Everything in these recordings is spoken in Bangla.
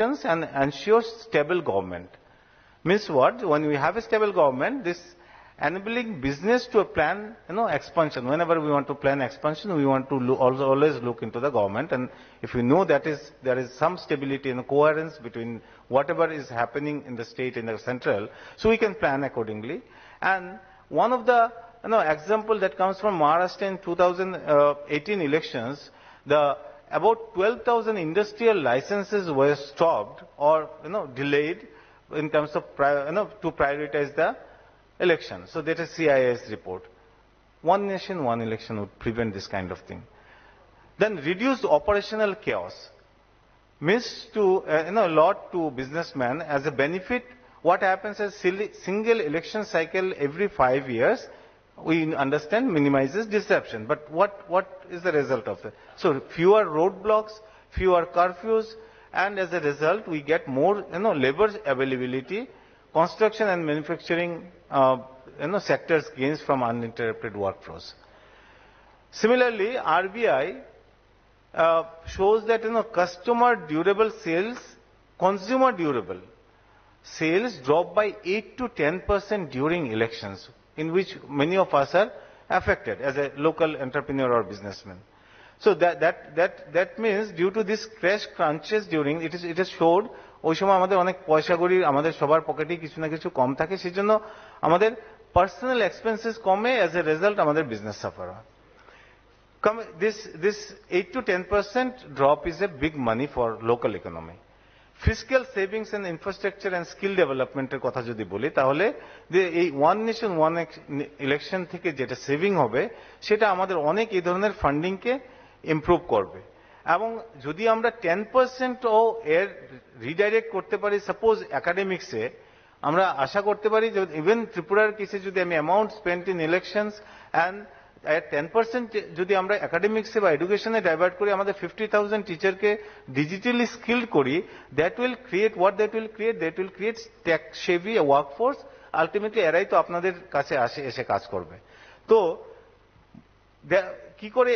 and ensures stable government. Means what? When we have a stable government, this enabling business to plan, expansion. Whenever we want to plan expansion, we want to always look into the government. And if we know that there is some stability and coherence between whatever is happening in the state and the central, so we can plan accordingly. And one of the example that comes from Maharashtra in 2018 elections, about 12,000 industrial licenses were stopped or delayed in terms of to prioritize the election. So that is CIS report. One nation, one election would prevent this kind of thing. Then reduced operational chaos means to a lot to businessmen as a benefit. What happens is single election cycle every 5 years. We understand minimizes disruption, but what is the result of it? So fewer roadblocks, fewer curfews, and as a result we get more labor availability. Construction and manufacturing sectors gains from uninterrupted workflows. Similarly, RBI shows that customer durable sales, consumer durable sales drop by 8 to 10% during elections, in which many of us are affected as a local entrepreneur or businessman. So that means due to this crash crunches during it is showed ওই সময় আমাদের অনেক পয়সা কড়ি আমাদের সবার পকেটেই কিছু না কিছু কম থাকে, সেজন্য আমাদের পার্সোনাল এক্সপেন্সেস কমে, as a result আমাদের বিজনেস সাফার হয়. This 8 to 10% drop is a big money for local economy. Fiscal savings and infrastructure and skill ডেভেলপমেন্টের কথা যদি বলি, তাহলে এই ওয়ান নেশন ওয়ান ইলেকশন থেকে যেটা সেভিং হবে সেটা আমাদের অনেক এই ধরনের ফান্ডিংকে ইমপ্রুভ করবে। এবং যদি আমরা 10%ও এর রিডাইরেক্ট করতে পারি, সাপোজ একাডেমিক্সে, আমরা আশা করতে পারি যে ইভেন ত্রিপুরার কেসে যদি আমি amount spent in elections and 10% যদি আমরা একাডেমিক্সে বা এডুকেশনে ডাইভার্ট করি, আমাদের 50,000 টিচারকে ডিজিটালি স্কিল্ড করি, that will create tech savvy workforce. Ultimately এরাই তো আপনাদের কাছে এসে কাজ করবে। তো কি করে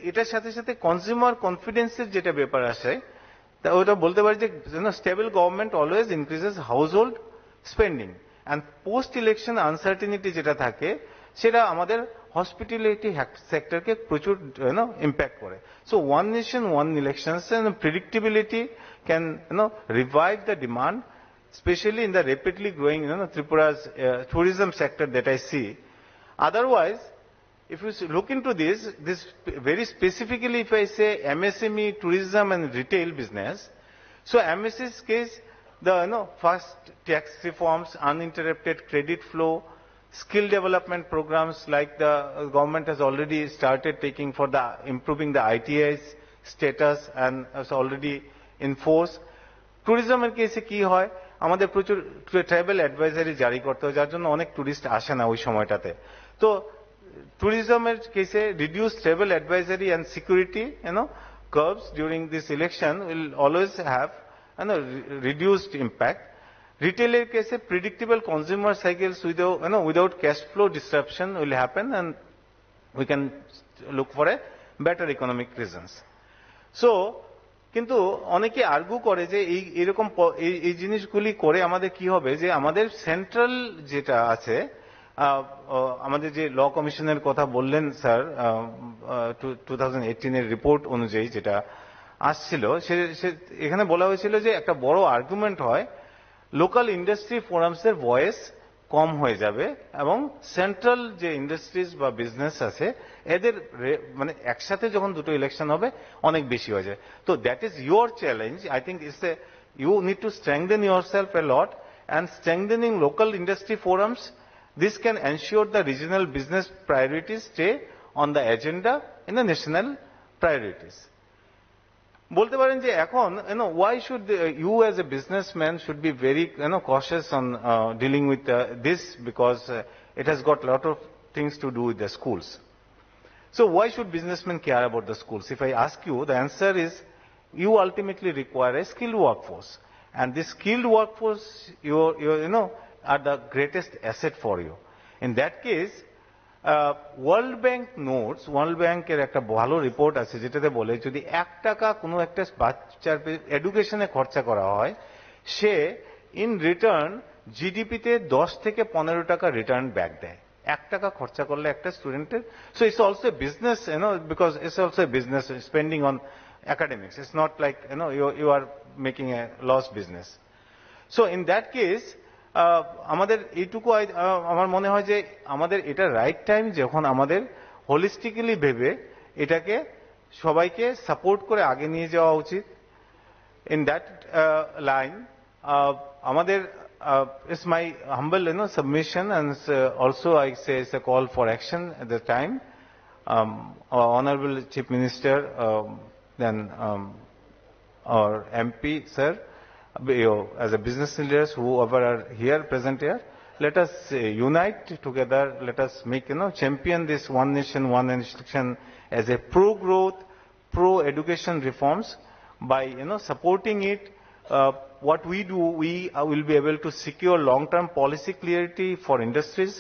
এটার সাথে সাথে কনজিউমার কনফিডেন্সের যেটা ব্যাপার আসে, তা ওটা বলতে পারি যে stable government always increases household spending and post election uncertainty যেটা থাকে সেটা আমাদের হসপিটালিটি সেক্টরকে প্রচুর ইম্প্যাক্ট করে। So one nation one elections and predictability can revive the demand, specially in the rapidly growing Tripura's tourism sector that I see. Otherwise, if you look into this very specifically, if I say MSME, tourism and retail business, so MSE's case, the first tax reforms, uninterrupted credit flow, skill development programs like the government has already started taking for the improving the ITI's status and is already in force. Tourism এর কেসে কি হয়, আমাদের প্রচুর ট্রাভেল অ্যাডভাইজারি জারি করতে হয়, যার জন্য অনেক টুরিস্ট আসে না ওই সময়টাতে। তো ট্যুরিজমের কেসে reduce travel advisory and security curbs during this election will always have reduced impact. Retailer case predictable consumer cycles without cash flow disruption will happen, and we can look for a better economic reasons. So কিন্তু অনেকে আর্গু করে যে এরকম এই জিনিসগুলি করে আমাদের কি হবে, যে আমাদের সেন্ট্রাল যেটা আছে, আমাদের যে ল কমিশনের কথা বললেন স্যার, 2018 এর রিপোর্ট অনুযায়ী যেটা আসছিল, এখানে বলা হয়েছিল যে একটা বড় আর্গুমেন্ট হয় লোকাল ইন্ডাস্ট্রি ফোরামসের ভয়েস কম হয়ে যাবে এবং সেন্ট্রাল যে ইন্ডাস্ট্রিজ বা বিজনেস আছে এদের মানে একসাথে যখন দুটো ইলেকশন হবে অনেক বেশি হয়ে যায়। তো that is your challenge. I think you need to strengthen yourself a lot, and strengthening local industry forums, this can ensure the regional business priorities stay on the agenda in the national priorities. বলতে পারেন যে এখন why should you as a businessman should be very cautious on dealing with this, because it has got a lot of things to do with the schools. So why should businessmen care about the schools? If I ask you, the answer is you ultimately require a skilled workforce, and this skilled workforce are the greatest asset for you. In that case, world bank notes, world ব্যাংকের একটা ভালো রিপোর্ট আছে যেটাতে বলে যদি 1 টাকা কোনো একটা বাচ্চার এডুকেশনে খরচা করা হয়, সে ইন রিটার্ন জিডিপিতে 10 থেকে 15 টাকা রিটার্ন ব্যাক দেয় 1 টাকা খরচা করলে একটা স্টুডেন্টের। So it's also a business, because it's also a business spending on academics. It's not like you are making a loss business. So in that case, আমাদের এইটুকু আমার মনে হয় যে আমাদের এটা রাইট টাইম যখন আমাদের হোলিস্টিক্যালি ভেবে এটাকে সবাইকে সাপোর্ট করে আগে নিয়ে যাওয়া উচিত। ইন দ্যাট লাইন আমাদের it's my humble submission, and also I say it's a call for action at the time. Honorable Chief Minister, then our MP sir, as a business leaders, whoever are here present here, let us unite together. Let us make champion this one nation, one election as a pro-growth, pro-education reforms. By supporting it, what we do, we will be able to secure long-term policy clarity for industries.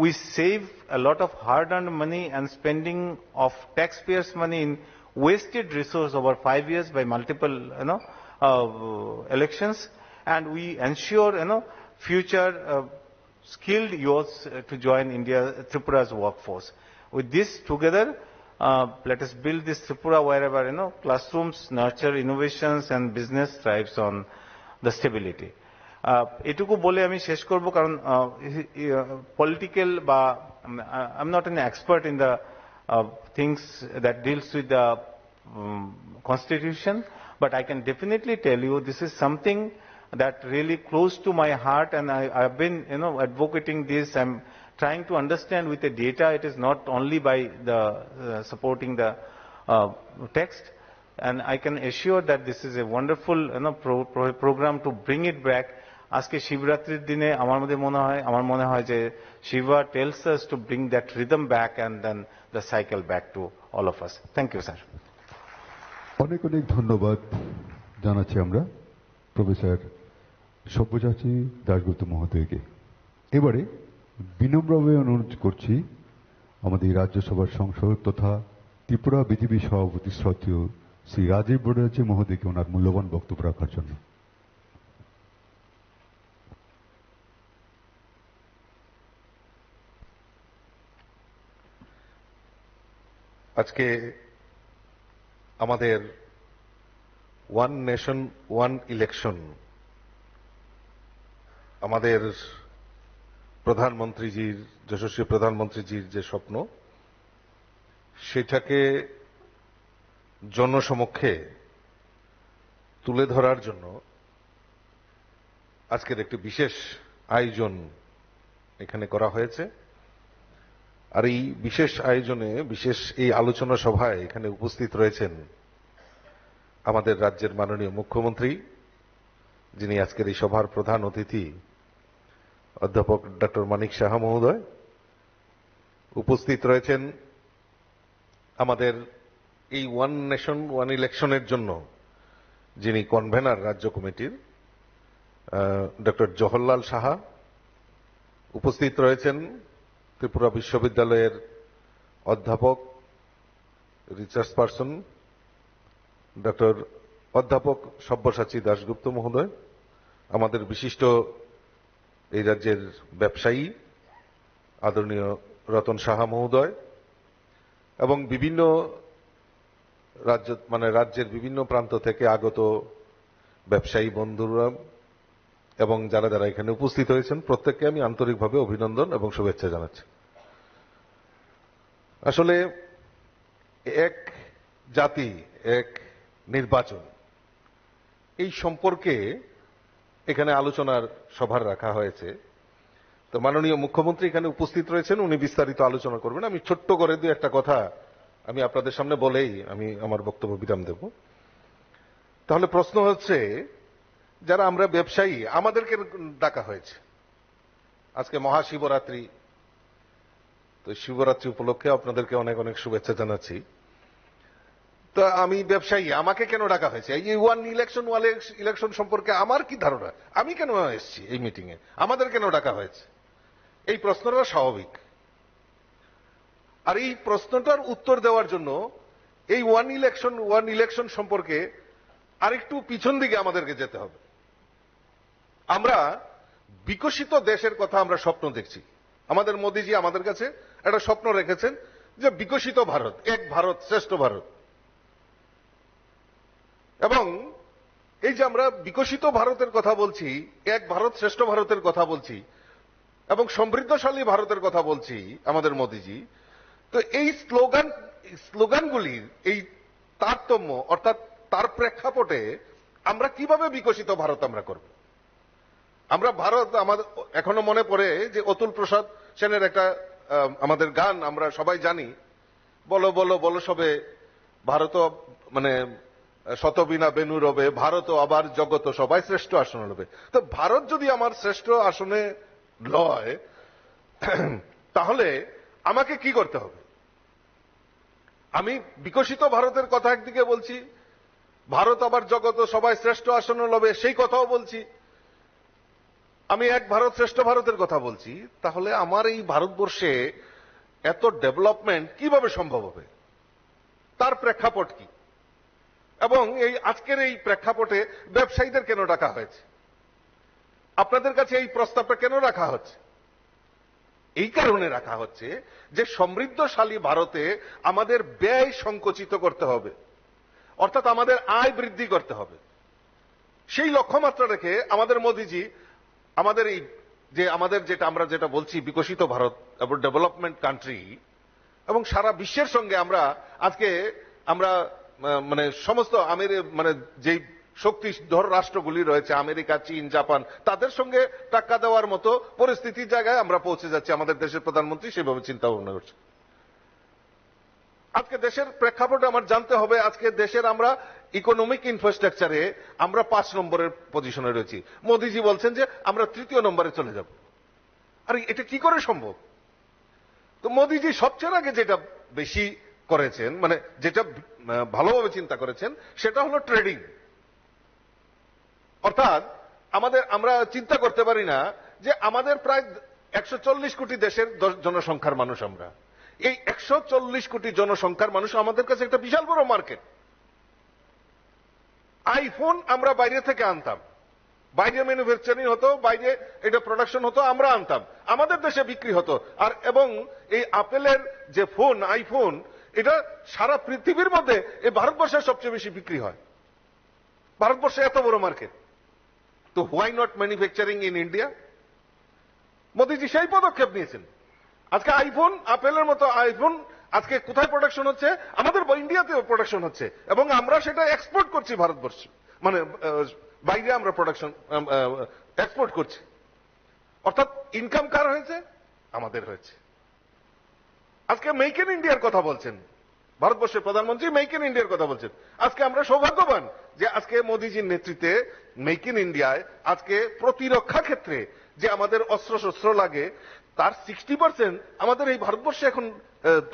We save a lot of hard-earned money and spending of taxpayers' money in wasted resource over 5 years by multiple elections, and we ensure future skilled youths to join Tripura's workforce. With this together, let us build this Tripura wherever classrooms nurture innovations and business thrives on the stability. এটুকু বলে আমি শেষ করব, কারণ পলিটিক্যাল বা I'm not an expert in the things that deals with the constitution, but I can definitely tell you this is something that really close to my heart, and I've been advocating this. I'm trying to understand with the data. It is not only by the supporting the text, and I can assure that this is a wonderful program to bring it back. আজকে শিবরাত্রির দিনে আমার মনে হয় যে Shiva tells us to bring that rhythm back and then the cycle back to all of us. Thank you, sir. অনেক অনেক ধন্যবাদ জানাচ্ছি আমরা প্রফেসর সব্যসাচী দাশগুপ্ত মহোদয়কে। এবারে বিনম্রভাবে অনুরোধ করছি আমাদের রাজ্যসভার সংসদ তথা ত্রিপুরা বিজেপি সভাপতি শ্রদ্ধেয় শ্রী রাজীব ভট্টাচার্য মহোদয়কে ওনার মূল্যবান বক্তব্য রাখার জন্য। আজকে আমাদের ওয়ান নেশন ওয়ান ইলেকশন আমাদের প্রধানমন্ত্রীজির, যশস্বী প্রধানমন্ত্রীজির যে স্বপ্ন, সেটাকে জনসমক্ষে তুলে ধরার জন্য আজকের একটি বিশেষ আয়োজন এখানে করা হয়েছে। আর এই বিশেষ আয়োজনে, বিশেষ এই আলোচনা সভায় এখানে উপস্থিত রয়েছেন আমাদের রাজ্যের মাননীয় মুখ্যমন্ত্রী, যিনি আজকের এই সভার প্রধান অতিথি, অধ্যাপক ডক্টর মানিক সাহা মহোদয়। উপস্থিত রয়েছেন আমাদের এই ওয়ান নেশন ওয়ান ইলেকশনের জন্য যিনি কনভেনার রাজ্য কমিটির, ডক্টর জওহরলাল সাহা। উপস্থিত রয়েছেন ত্রিপুরা বিশ্ববিদ্যালয়ের অধ্যাপক, রিসার্চ পার্সন ডক্টর অধ্যাপক সব্যসাচী দাশগুপ্ত মহোদয়, আমাদের বিশিষ্ট এই রাজ্যের ব্যবসায়ী আদরণীয় রতন সাহা মহোদয়, এবং বিভিন্ন রাজ্যের বিভিন্ন প্রান্ত থেকে আগত ব্যবসায়ী বন্ধুরা এবং যারা যারা এখানে উপস্থিত হয়েছেন, প্রত্যেককে আমি আন্তরিকভাবে অভিনন্দন এবং শুভেচ্ছা জানাচ্ছি। আসলে এক জাতি, এক নির্বাচন, এই সম্পর্কে এখানে আলোচনার সভা রাখা হয়েছে। তো মাননীয় মুখ্যমন্ত্রী এখানে উপস্থিত রয়েছেন, উনি বিস্তারিত আলোচনা করবেন। আমি ছোট্ট করে দুই একটা কথা আমি আপনাদের সামনে বলেই আমি আমার বক্তব্য বিরাম দেব। তাহলে প্রশ্ন হচ্ছে, যারা আমরা ব্যবসায়ী, আমাদেরকে ডাকা হয়েছে আজকে মহাশিবরাত্রি। তো শিবরাত্রি উপলক্ষে আপনাদেরকে অনেক অনেক শুভেচ্ছা জানাচ্ছি। তো আমি ব্যবসায়ী, আমাকে কেন ডাকা হয়েছে? এই ওয়ান ইলেকশন সম্পর্কে আমার কি ধারণা? আমি কেন এসেছি এই মিটিং এ? আমাদের কেন ডাকা হয়েছে? এই প্রশ্নটা স্বাভাবিক। আর এই প্রশ্নটার উত্তর দেওয়ার জন্য এই ওয়ান ইলেকশন সম্পর্কে আরেকটু পিছন দিকে আমাদেরকে যেতে হবে। আমরা বিকশিত দেশের কথা আমরা স্বপ্ন দেখছি। আমাদের মোদিজি আমাদের কাছে একটা স্বপ্ন রেখেছেন যে বিকশিত ভারত, এক ভারত শ্রেষ্ঠ ভারত। এবং এই যে আমরা বিকশিত ভারতের কথা বলছি, এক ভারত শ্রেষ্ঠ ভারতের কথা বলছি এবং সমৃদ্ধশালী ভারতের কথা বলছি আমাদের মোদিজি, তো এই স্লোগানগুলির এই তারতম্য অর্থাৎ তার প্রেক্ষাপটে আমরা কিভাবে বিকশিত ভারত আমরা করব। আমরা ভারত, আমাদের এখনো মনে পড়ে যে অতুল প্রসাদ সেনের একটা আমাদের গান আমরা সবাই জানি, বলো বলো বলো সবে ভারত মানে শতবিনা বেনু রবে, ভারত আবার জগত সবাই শ্রেষ্ঠ আসনে রবে। তো ভারত যদি আমার শ্রেষ্ঠ আসনে লয়, তাহলে আমাকে কি করতে হবে? আমি বিকশিত ভারতের কথা একদিকে বলছি, ভারত আবার জগত সবাই শ্রেষ্ঠ আসনে লবে সেই কথাও বলছি, আমি এক ভারত শ্রেষ্ঠ ভারতের কথা বলছি, তাহলে আমার এই ভারতবর্ষে এত ডেভেলপমেন্ট কিভাবে সম্ভব হবে? তার প্রেক্ষাপট কি? এবং এই আজকের এই প্রেক্ষাপটে ব্যবসায়ীদের কেন ডাকা হয়েছে? আপনাদের কাছে এই প্রস্তাবটা কেন রাখা হচ্ছে? এই কারণে রাখা হচ্ছে যে সমৃদ্ধশালী ভারতে আমাদের ব্যয় সংকুচিত করতে হবে, অর্থাৎ আমাদের আয় বৃদ্ধি করতে হবে। সেই লক্ষ্যমাত্রা রেখে আমাদের মোদিজি আমাদের এই যে আমাদের যেটা আমরা যেটা বলছি বিকশিত ভারত এবং ডেভেলপমেন্ট কান্ট্রি, এবং সারা বিশ্বের সঙ্গে আমরা আজকে আমরা মানে সমস্ত মানে যেই শক্তিধর রাষ্ট্রগুলি রয়েছে আমেরিকা, চীন, জাপান, তাদের সঙ্গে টাক্কা দেওয়ার মতো পরিস্থিতির জায়গায় আমরা পৌঁছে যাচ্ছি। আমাদের দেশের প্রধানমন্ত্রী সেভাবে চিন্তা ভাবনা করছে। আজকে দেশের প্রেক্ষাপটে আমার জানতে হবে, আজকে দেশের আমরা ইকোনমিক ইনফ্রাস্ট্রাকচারে আমরা 5 নম্বরের পজিশনে রয়েছি। মোদিজি বলছেন যে আমরা 3য় নম্বরে চলে যাব। আর এটা কি করে সম্ভব? তো মোদিজি সবচেয়ে আগে যেটা বেশি করেছেন, মানে যেটা ভালোভাবে চিন্তা করেছেন, সেটা হলো ট্রেডিং। অর্থাৎ আমরা চিন্তা করতে পারি না যে আমাদের প্রায় 140 কোটি দেশের জনসংখ্যার মানুষ, আমরা এই 140 কোটি জনসংখ্যার মানুষ আমাদের কাছে একটা বিশাল বড় মার্কেট। আইফোন আমরা বাইরে থেকে আনতাম, বাইরে ম্যানুফ্যাকচারিং হতো, বাইরে এটা প্রোডাকশন হতো, আমরা আনতাম, আমাদের দেশে বিক্রি হতো। আর এবং এই আপেলের যে ফোন, আইফোন, এটা সারা পৃথিবীর মধ্যে এই ভারতবর্ষের সবচেয়ে বেশি বিক্রি হয়। ভারতবর্ষে এত বড় মার্কেট, তো why not manufacturing in India? মোদিজি সেই পদক্ষেপ নিয়েছেন। আজকে আইফোন, আপেলের মতো আইফোন আজকে কোথায় প্রোডাকশন হচ্ছে? আমাদের ইন্ডিয়াতেও প্রোডাকশন হচ্ছে, এবং আমরা সেটা এক্সপোর্ট করছি ভারতবর্ষ, মানে বাইরে আমরা প্রোডাকশন এক্সপোর্ট করছি। অর্থাৎ ইনকাম কার হয়েছে? আমাদের হয়েছে। আজকে মেক ইন ইন্ডিয়ার কথা বলছেন ভারতবর্ষের প্রধানমন্ত্রী, মেক ইন ইন্ডিয়ার কথা বলছেন। আজকে আমরা সৌভাগ্যবান যে আজকে মোদিজির নেতৃত্বে মেক ইন ইন্ডিয়ায় আজকে প্রতিরক্ষা ক্ষেত্রে যে আমাদের অস্ত্রশস্ত্র লাগে তার 60% আমাদের এই ভারতবর্ষে এখন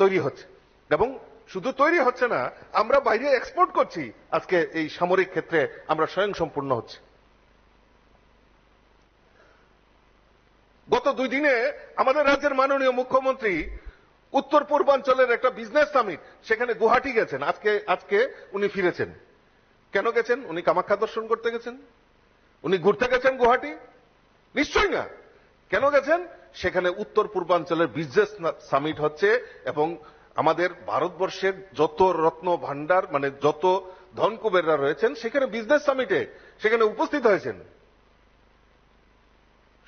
তৈরি হচ্ছে, এবং শুধু তৈরি হচ্ছে না, আমরা বাইরে এক্সপোর্ট করছি। আজকে এই সামরিক ক্ষেত্রে আমরা স্বয়ংসম্পূর্ণ হচ্ছে। গত 2 দিনে আমাদের রাজ্যের মাননীয় মুখ্যমন্ত্রী উত্তর পূর্বাঞ্চলের একটা বিজনেস সামিট, সেখানে গুয়াহাটি গেছেন। আজকে উনি ফিরেছেন। কেন গেছেন? উনি কামাখ্যা দর্শন করতে গেছেন? উনি ঘুরতে গেছেন গুয়াহাটি? নিশ্চয়ই না। কেন গেছেন? সেখানে উত্তর পূর্বাঞ্চলের বিজনেস সামিট হচ্ছে, এবং আমাদের ভারতবর্ষের যত রত্ন ভান্ডার, মানে যত ধনকুবেররা রয়েছেন সেখানে বিজনেস সামিটে সেখানে উপস্থিত হয়েছেন।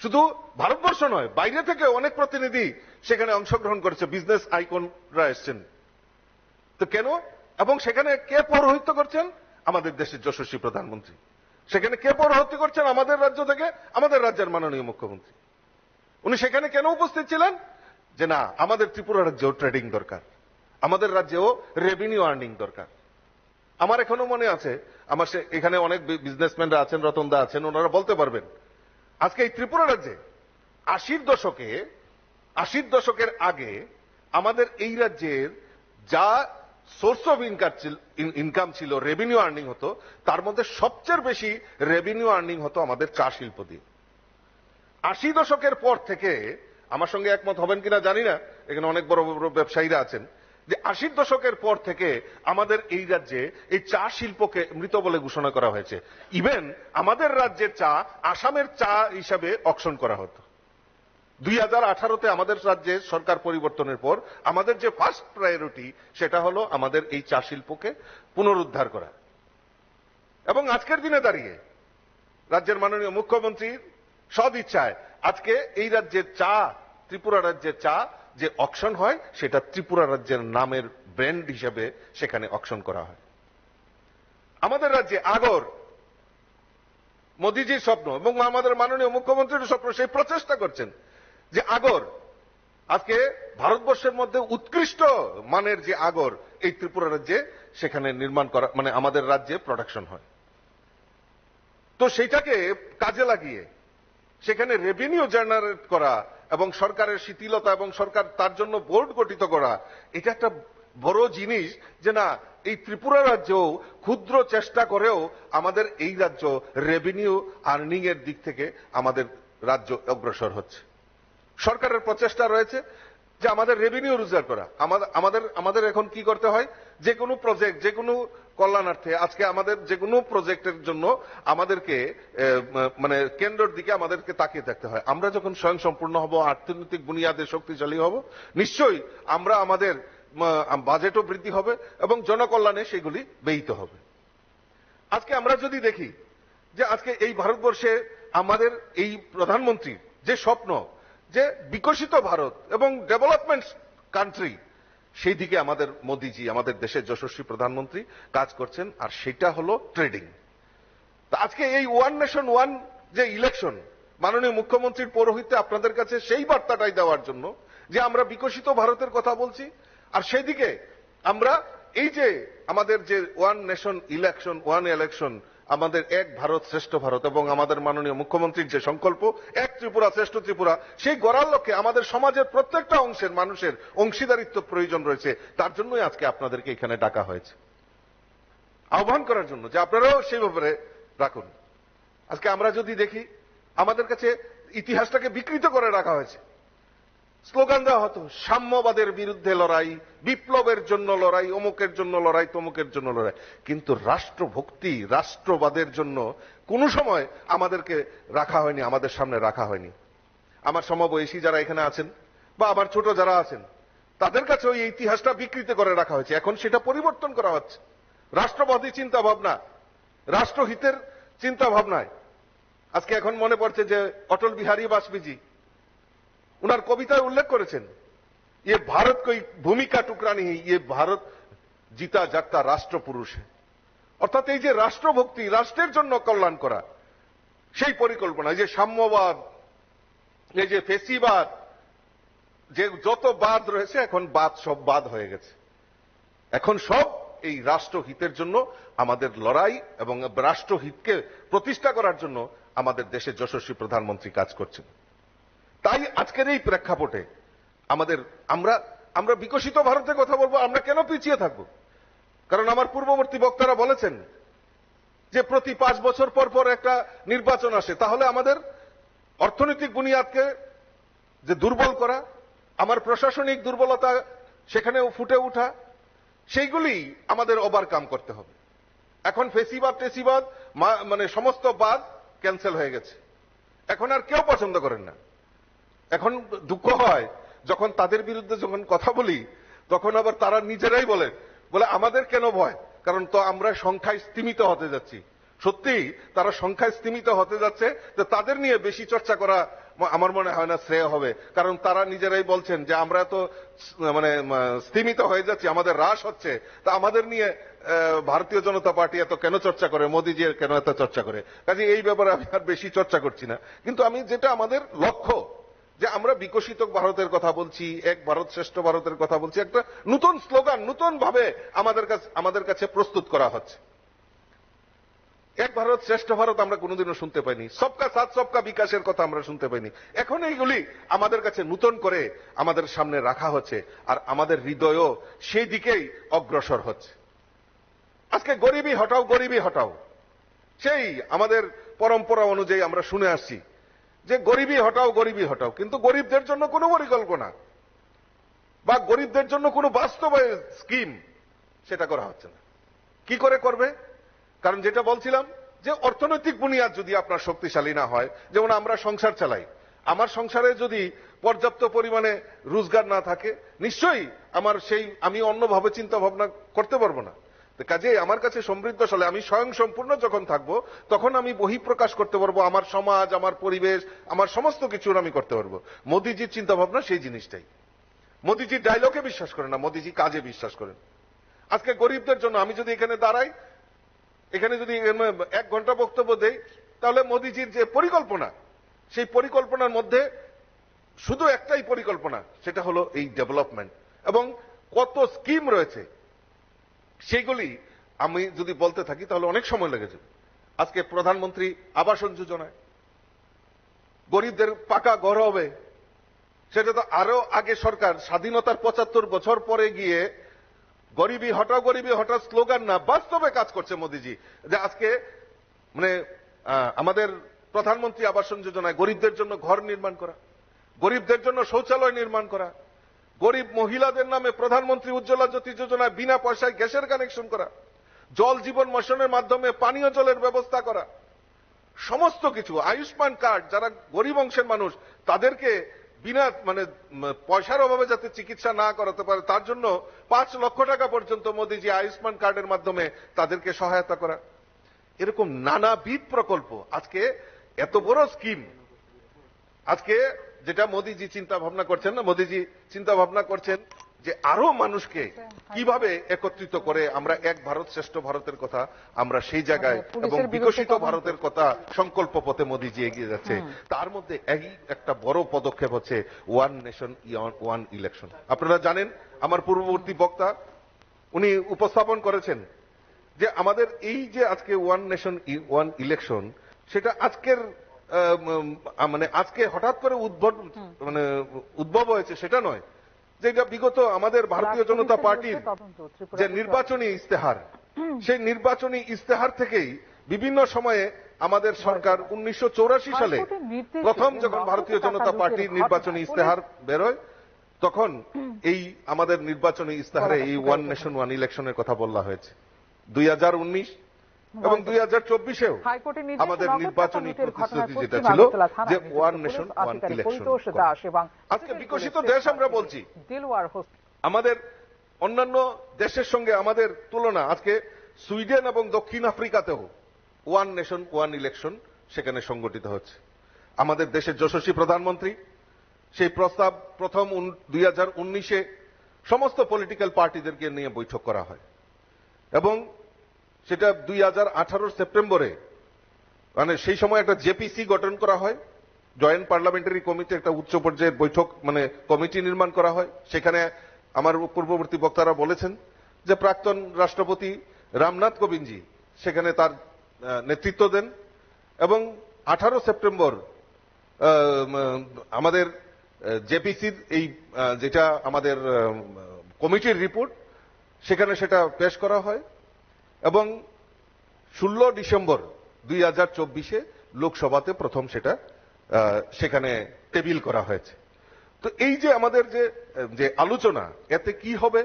শুধু ভারতবর্ষ নয়, বাইরে থেকে অনেক প্রতিনিধি সেখানে অংশগ্রহণ করেছে, বিজনেস আইকনরা এসছেন। তো কেন? এবং সেখানে কে পৌরোহিত্য করছেন? আমাদের দেশের যশস্বী প্রধানমন্ত্রী। সেখানে কে পৌরোহিত্য করছেন? আমাদের রাজ্য থেকে আমাদের রাজ্যের মাননীয় মুখ্যমন্ত্রী। উনি সেখানে কেন উপস্থিত ছিলেন? যে না, আমাদের ত্রিপুরা রাজ্যেও ট্রেডিং দরকার, আমাদের রাজ্যেও রেভিনিউ আর্নিং দরকার। আমার এখনো মনে আছে, আমার এখানে অনেক বিজনেসম্যানরা আছেন, রতনদা আছেন, ওনারা বলতে পারবেন, আজকে এই ত্রিপুরা রাজ্যে 80 দশকের আগে আমাদের এই রাজ্যের যা সোর্স অফ ইনকাম ছিল, রেভিনিউ আর্নিং হতো, তার মধ্যে সবচেয়ে বেশি রেভিনিউ আর্নিং হতো আমাদের চা শিল্প দিয়ে। 80 দশকের পর থেকে আমার সঙ্গে একমত হবেন কিনা জানি না, এখানে অনেক বড় বড় ব্যবসায়ীরা আছেন, যে 80 দশকের পর থেকে আমাদের এই রাজ্যে এই চা শিল্পকে মৃত বলে ঘোষণা করা হয়েছে। ইভেন আমাদের রাজ্যের চা আসামের চা হিসাবে অকশন করা হতো। 2018-তে আমাদের রাজ্যে সরকার পরিবর্তনের পর আমাদের যে ফার্স্ট প্রায়োরিটি সেটা হলো আমাদের এই চা শিল্পকে পুনরুদ্ধার করা। এবং আজকের দিনে দাঁড়িয়ে রাজ্যের মাননীয় মুখ্যমন্ত্রীর সদ ইচ্ছায় আজকে এই রাজ্যের চা, ত্রিপুরা রাজ্যের চা যে অকশন হয় সেটা ত্রিপুরা রাজ্যের নামের ব্র্যান্ড হিসেবে সেখানে অকশন করা হয়। আমাদের রাজ্যে আগর মোদিজির স্বপ্ন এবং আমাদের মাননীয় মুখ্যমন্ত্রীর স্বপ্ন, সেই প্রচেষ্টা করছেন যে আগর আজকে ভারতবর্ষের মধ্যে উৎকৃষ্ট মানের যে আগর এই ত্রিপুরা রাজ্যে সেখানে নির্মাণ করা, মানে আমাদের রাজ্যে প্রোডাকশন হয়। তো সেইটাকে কাজে লাগিয়ে সেখানে রেভিনিউ জেনারেট করা এবং সরকারের শিথিলতা এবং সরকার তার জন্য বোর্ড গঠিত করা, এটা একটা বড় জিনিস। যে না, এই ত্রিপুরা রাজ্যও ক্ষুদ্র চেষ্টা করেও আমাদের এই রাজ্য রেভিনিউ আর্নিং এর দিক থেকে আমাদের রাজ্য অগ্রসর হচ্ছে। সরকারের প্রচেষ্টা রয়েছে যে আমাদের রেভিনিউ রোজগার করা। আমাদের এখন কি করতে হয়, যে কোনো প্রজেক্ট, যে কোনো কল্যাণার্থে আজকে আমাদের যে কোনো প্রজেক্টের জন্য আমাদেরকে মানে কেন্দ্রের দিকে আমাদেরকে তাকিয়ে থাকতে হয়। আমরা যখন স্বয়ং সম্পূর্ণ হব, অর্থনৈতিক বুনিয়াদে শক্তিশালী হব, নিশ্চয়ই আমরা আমাদের বাজেটও বৃদ্ধি হবে এবং জনকল্যাণে সেগুলি ব্যয়িত হবে। আজকে আমরা যদি দেখি যে আজকে এই ভারতবর্ষে আমাদের এই প্রধানমন্ত্রীর যে স্বপ্ন, যে বিকশিত ভারত এবং ডেভেলপমেন্ট কান্ট্রি, সেই দিকে আমাদের মোদিজি, আমাদের দেশের যশস্বী প্রধানমন্ত্রী কাজ করছেন, আর সেটা হলো ট্রেডিং। তা আজকে এই ওয়ান নেশন ওয়ান যে ইলেকশন, মাননীয় মুখ্যমন্ত্রীর পৌরোহিত্যে আপনাদের কাছে সেই বার্তাটাই দেওয়ার জন্য যে আমরা বিকশিত ভারতের কথা বলছি, আর সেই দিকে আমরা এই যে আমাদের যে one nation election, one election, আমাদের এক ভারত শ্রেষ্ঠ ভারত এবং আমাদের মাননীয় মুখ্যমন্ত্রীর যে সংকল্প এক ত্রিপুরা শ্রেষ্ঠ ত্রিপুরা, সেই গড়ার লক্ষ্যে আমাদের সমাজের প্রত্যেকটা অংশের মানুষের অংশীদারিত্ব প্রয়োজন রয়েছে। তার জন্যই আজকে আপনাদেরকে এখানে ডাকা হয়েছে, আহ্বান করার জন্য যে আপনারাও সেই ব্যাপারে রাখুন। আজকে আমরা যদি দেখি আমাদের কাছে ইতিহাসটাকে বিকৃত করে রাখা হয়েছে। স্লোগান দেওয়া হতো সাম্যবাদের বিরুদ্ধে লড়াই, বিপ্লবের জন্য লড়াই, অমুকের জন্য লড়াই, তমুকের জন্য লড়াই, কিন্তু রাষ্ট্রভক্তি, রাষ্ট্রবাদের জন্য কোনো সময় আমাদেরকে রাখা হয়নি, আমাদের সামনে রাখা হয়নি। আমার সমবয়সী যারা এখানে আছেন বা আমার ছোট যারা আছেন, তাদের কাছে ওই ইতিহাসটা বিকৃত করে রাখা হয়েছে। এখন সেটা পরিবর্তন করা হচ্ছে। রাষ্ট্রবাদী চিন্তা ভাবনা, রাষ্ট্রহিতের চিন্তা ভাবনায় আজকে এখন মনে পড়ছে যে অটল বিহারী বাজপেয়ী উনার কবিতায় উল্লেখ করেছেন, ये भारत कोई भूमि का टुकड़ा नहीं, ये भारत जीता जागता राष्ट्र पुरुष है। অর্থাৎ এই যে রাষ্ট্রভক্তি, রাষ্ট্রের জন্য কল্যাণ করা, সেই পরিকল্পনা, এই যে সাম্যবাদ, এই যে ফেসিবাদ, যে যত বাদ রয়েছে এখন সব বাদ হয়ে গেছে। এখন সব এই রাষ্ট্রহিতের জন্য আমাদের লড়াই এবং রাষ্ট্রহিতকে প্রতিষ্ঠা করার জন্য আমাদের দেশের যশস্বী প্রধানমন্ত্রী কাজ করছেন। তাই আজকের এই প্রেক্ষাপটে আমরা বিকশিত ভারতের কথা বলবো, আমরা কেন পিছিয়ে থাকব? কারণ আমার পূর্ববর্তী বক্তারা বলেছেন যে প্রতি 5 বছর পর পর একটা নির্বাচন আসে, তাহলে আমাদের অর্থনৈতিক বুনিয়াদকে যে দুর্বল করা, আমার প্রশাসনিক দুর্বলতা সেখানেও ফুটে ওঠা, সেইগুলি আমাদের ওভারকাম করতে হবে। এখন ফেসিবাদ টেসিবাদ মানে সমস্ত বাদ ক্যান্সেল হয়ে গেছে, এখন আর কেউ পছন্দ করেন না। এখন দুঃখ হয় যখন তাদের বিরুদ্ধে যখন কথা বলি, তখন আবার তারা নিজেরাই বলে আমাদের কেন ভয়, কারণ তো আমরা সংখ্যায় স্তিমিত হতে যাচ্ছি। সত্যি তারা সংখ্যায় স্তিমিত হতে যাচ্ছে, যে তাদের নিয়ে বেশি চর্চা করা আমার মনে হয় না শ্রেয় হবে, কারণ তারা নিজেরাই বলছেন যে আমরা তো মানে স্তিমিত হয়ে যাচ্ছি, আমাদের হ্রাস হচ্ছে, তা আমাদের নিয়ে ভারতীয় জনতা পার্টি এত কেন চর্চা করে, মোদিজি কেন এত চর্চা করে। কাজে এই ব্যাপারে আমি আর বেশি চর্চা করছি না। কিন্তু আমি যেটা আমাদের লক্ষ্য, যে আমরা বিকশিত ভারতের কথা বলছি, এক ভারত শ্রেষ্ঠ ভারতের কথা বলছি, একটা নতুন স্লোগান নতুন ভাবে আমাদের কাছে প্রস্তুত করা হচ্ছে। এক ভারত শ্রেষ্ঠ ভারত আমরা কোনোদিনও শুনতে পাইনি, সবকা সাথ সবকা বিকাশের কথা আমরা শুনতে পাইনি। এখন এইগুলি আমাদের কাছে নতুন করে আমাদের সামনে রাখা হচ্ছে, আর আমাদের হৃদয়ও সেই দিকেই অগ্রসর হচ্ছে। আজকে গরিবী হটাও, গরিবী হটাও, সেই আমাদের পরম্পরা অনুযায়ী আমরা শুনে আসছি যে গরিবী হটাও, কিন্তু গরিবদের জন্য কোনো পরিকল্পনা বা গরিবদের জন্য কোনো বাস্তবায়ন স্কিম সেটা করা হচ্ছে না। কি করে করবে? কারণ যেটা বলছিলাম যে অর্থনৈতিক বুনিয়াদ যদি আপনার শক্তিশালী না হয়, যেমন আমরা সংসার চালাই, আমার সংসারে যদি পর্যাপ্ত পরিমাণে রোজগার না থাকে, নিশ্চয়ই আমি অন্যভাবে চিন্তা ভাবনা করতে পারবো না। কাজে আমার কাছে সমৃদ্ধশালী, আমি স্বয়ং সম্পূর্ণ যখন থাকবো, তখন আমি বহিঃপ্রকাশ করতে পারবো, আমার সমাজ, আমার পরিবেশ, আমার সমস্ত কিছুর আমি করতে পারবো। মোদিজির চিন্তা ভাবনা সেই জিনিসটাই। মোদিজি ডায়লগে বিশ্বাস করেন না, মোদিজি কাজে বিশ্বাস করেন। আজকে গরিবদের জন্য আমি যদি এখানে দাঁড়াই, এখানে যদি 1 ঘন্টা বক্তব্য দেই, তাহলে মোদিজির যে পরিকল্পনা, সেই পরিকল্পনার মধ্যে শুধু একটাই পরিকল্পনা, সেটা হলো এই ডেভেলপমেন্ট। এবং কত স্কিম রয়েছে সেইগুলি আমি যদি বলতে থাকি তাহলে অনেক সময় লেগে যাবে। আজকে প্রধানমন্ত্রী আবাসন যোজনায় গরিবদের পাকা ঘর হবে, সেটা তো আরো আগে সরকার স্বাধীনতার 75 বছর পরে গিয়ে গরিবী হটাও স্লোগান না, বাস্তবে কাজ করছে মোদিজি। যে আজকে আমাদের প্রধানমন্ত্রী আবাসন যোজনায় গরিবদের জন্য ঘর নির্মাণ করা, গরিবদের জন্য শৌচালয় নির্মাণ করা, গরিব মহিলাদের নামে প্রধানমন্ত্রী উজ্জ্বলা জ্যোতি যোজনায় বিনা পয়সায় গ্যাসের কানেকশন করা, জল জীবন মিশনের মাধ্যমে পানীয় জলের ব্যবস্থা করা, সমস্ত কিছু। আয়ুষ্মান কার্ড, যারা গরিব অংশের মানুষ তাদেরকে বিনা পয়সার অভাবে যাতে চিকিৎসা না করাতে পারে, তার জন্য 5 লক্ষ টাকা পর্যন্ত মোদিজি আয়ুষ্মান কার্ডের মাধ্যমে তাদেরকে সহায়তা করা। এরকম নানাবিধ প্রকল্প, আজকে এত বড় স্কিম। আজকে যেটা মোদিজি চিন্তা ভাবনা করছেন না, মোদিজি চিন্তা ভাবনা করছেন যে আরো মানুষকে কিভাবে একত্রিত করে আমরা এক ভারত শ্রেষ্ঠ ভারতের কথা আমরা সেই জায়গায় এবং বিকশিত ভারতের কথা সংকল্প পথে মোদিজি এগিয়ে যাচ্ছে। তার মধ্যে একটা বড় পদক্ষেপ হচ্ছে ওয়ান নেশন ওয়ান ইলেকশন। আপনারা জানেন, আমার পূর্ববর্তী বক্তা উনি উপস্থাপন করেছেন যে আমাদের এই যে আজকে ওয়ান নেশন ওয়ান ইলেকশন, সেটা আজকে হঠাৎ করে উদ্ভব হয়েছে সেটা নয়, যে এটা বিগত আমাদের ভারতীয় জনতা পার্টির যে নির্বাচনী ইস্তেহার, সেই নির্বাচনী ইস্তেহার থেকেই বিভিন্ন সময়ে আমাদের সরকার 1984 সালে প্রথম যখন ভারতীয় জনতা পার্টির নির্বাচনী ইস্তেহার বেরোয়, তখন এই আমাদের নির্বাচনী ইস্তেহারে এই ওয়ান নেশন ওয়ান ইলেকশনের কথা বলা হয়েছে। 2019 এবং 2024-এও আমাদের নির্বাচনী প্রতিশ্রুতি যেটা ছিল যে ওয়ান নেশন ওয়ান ইলেকশন। আজকে বিকশিত দেশ আমরা বলছি, আমাদের অন্যান্য দেশের সঙ্গে আমাদের তুলনা, আজকে সুইডেন এবং দক্ষিণ আফ্রিকাতেও ওয়ান নেশন ওয়ান ইলেকশন সেখানে সংগঠিত হচ্ছে। আমাদের দেশের যশস্বী প্রধানমন্ত্রী সেই প্রস্তাব প্রথম 2019-এ সমস্ত পলিটিক্যাল পার্টিদেরকে নিয়ে বৈঠক করা হয় এবং সেটা 2018 সেপ্টেম্বরে সেই সময় একটা জেপিসি গঠন করা হয়, জয়েন্ট পার্লামেন্টারি কমিটি, একটা উচ্চ পর্যায়ের বৈঠক কমিটি নির্মাণ করা হয়। সেখানে আমার পূর্ববর্তী বক্তারা বলেছেন যে প্রাক্তন রাষ্ট্রপতি রামনাথ কোবিন্দজি সেখানে তার নেতৃত্ব দেন এবং 18 সেপ্টেম্বর আমাদের জেপিসির এই যেটা আমাদের কমিটির রিপোর্ট সেখানে সেটা পেশ করা হয় এবং 16 ডিসেম্বর 2024-এ লোকসভাতে প্রথম সেটা সেখানে টেবিল করা হয়েছে। তো এই যে আমাদের যে আলোচনা, এতে কি হবে